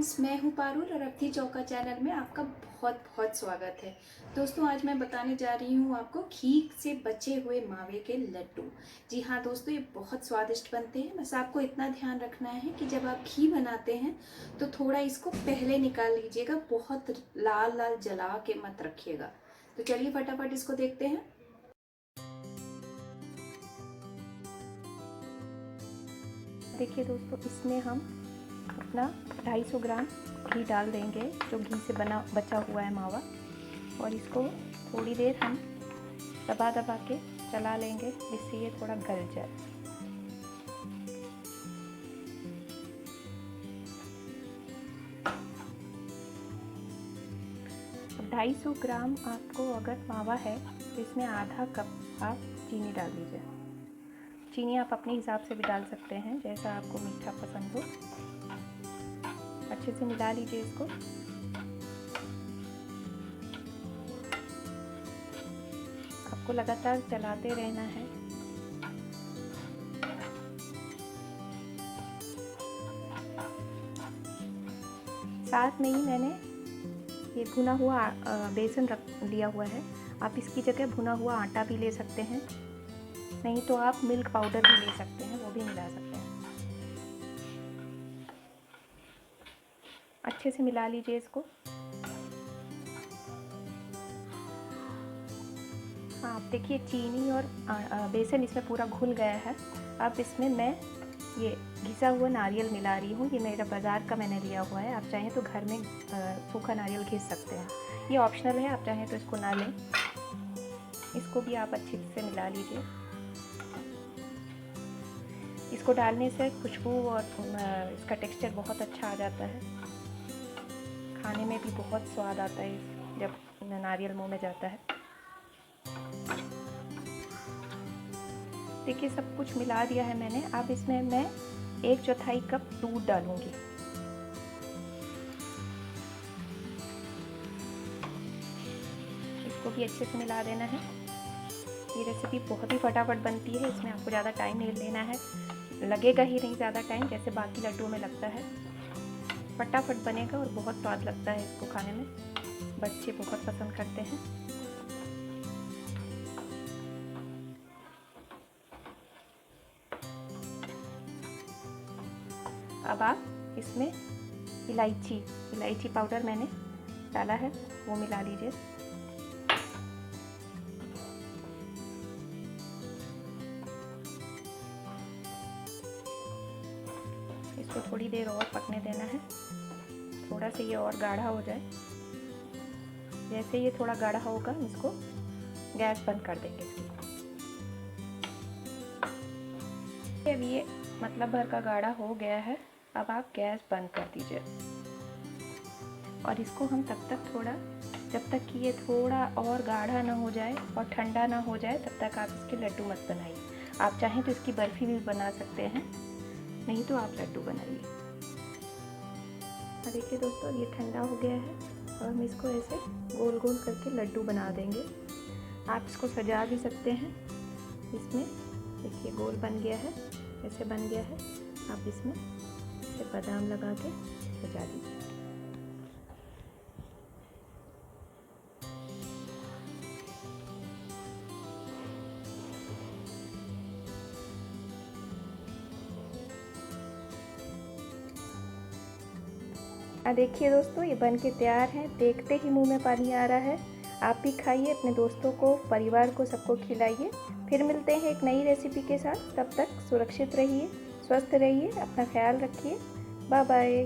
Friends, मैं हूं पारुल और अवधि चौका चैनल में आपका बहुत बहुत स्वागत है। दोस्तों, आज मैं बताने जा रही हूं आपको घी से बचे हुए मावे के लड्डू। जी हाँ दोस्तों, ये बहुत स्वादिष्ट बनते हैं। बस आपको इतना ध्यान रखना है कि जब आप घी बनाते हैं तो थोड़ा इसको पहले निकाल लीजिएगा, बहुत लाल लाल जला के मत रखिएगा। तो चलिए फटाफट इसको देखते हैं। देखिए दोस्तों, इसमें हम अपना 250 ग्राम घी डाल देंगे, जो घी से बचा हुआ है मावा, और इसको थोड़ी देर हम दबा दबा के चला लेंगे जिससे ये थोड़ा गल जाए। अब 250 ग्राम आपको अगर मावा है तो इसमें आधा कप आप चीनी डाल दीजिए। चीनी आप अपने हिसाब से भी डाल सकते हैं, जैसा आपको मीठा पसंद हो। अच्छे से मिला लीजिए इसको। आपको लगातार चलाते रहना है। साथ में ही मैंने ये भुना हुआ बेसन रख लिया हुआ है। आप इसकी जगह भुना हुआ आटा भी ले सकते हैं, नहीं तो आप मिल्क पाउडर भी ले सकते हैं, वो भी मिला सकते हैं। अच्छे से मिला लीजिए इसको। हाँ, आप देखिए चीनी और बेसन इसमें पूरा घुल गया है। अब इसमें मैं ये घिसा हुआ नारियल मिला रही हूँ। ये मेरा बाज़ार का मैंने लिया हुआ है। आप चाहें तो घर में सूखा नारियल घिस सकते हैं, ये ऑप्शनल है। आप चाहें तो इसको ना लें। इसको भी आप अच्छे से मिला लीजिए। इसको डालने से खुशबू और इसका टेक्सचर बहुत अच्छा आ जाता है। खाने में भी बहुत स्वाद आता है जब नारियल मुंह में जाता है। देखिए सब कुछ मिला दिया है मैंने। अब इसमें मैं 1/4 कप दूध डालूंगी। इसको भी अच्छे से मिला देना है। ये रेसिपी बहुत ही फटाफट बनती है, इसमें आपको ज़्यादा टाइम नहीं लेना है। लगेगा ही नहीं ज़्यादा टाइम, जैसे बाकी लड्डुओं में लगता है। फटाफट बनेगा और बहुत स्वाद लगता है इसको खाने में। बच्चे बहुत पसंद करते हैं। अब आप इसमें इलायची पाउडर मैंने डाला है, वो मिला लीजिए। इसको थोड़ी देर और पकने देना है, थोड़ा सा ये और गाढ़ा हो जाए। जैसे ये थोड़ा गाढ़ा होगा, इसको गैस बंद कर देंगे इसकी। अब ये मतलब भर का गाढ़ा हो गया है। अब आप गैस बंद कर दीजिए और इसको हम जब तक कि ये थोड़ा और गाढ़ा ना हो जाए और ठंडा ना हो जाए, तब तक आप इसके लड्डू मत बनाइए। आप चाहें तो इसकी बर्फ़ी भी बना सकते हैं, नहीं तो आप लड्डू बनाइए। देखिए दोस्तों, ये ठंडा हो गया है और हम इसको ऐसे गोल गोल करके लड्डू बना देंगे। आप इसको सजा भी सकते हैं। इसमें देखिए गोल बन गया है, ऐसे बन गया है। आप इसमें से बादाम लगा के सजा दीजिए। देखिए दोस्तों, ये बन के तैयार है। देखते ही मुंह में पानी आ रहा है। आप भी खाइए, अपने दोस्तों को, परिवार को, सबको खिलाइए। फिर मिलते हैं एक नई रेसिपी के साथ। तब तक सुरक्षित रहिए, स्वस्थ रहिए, अपना ख्याल रखिए। Bye bye.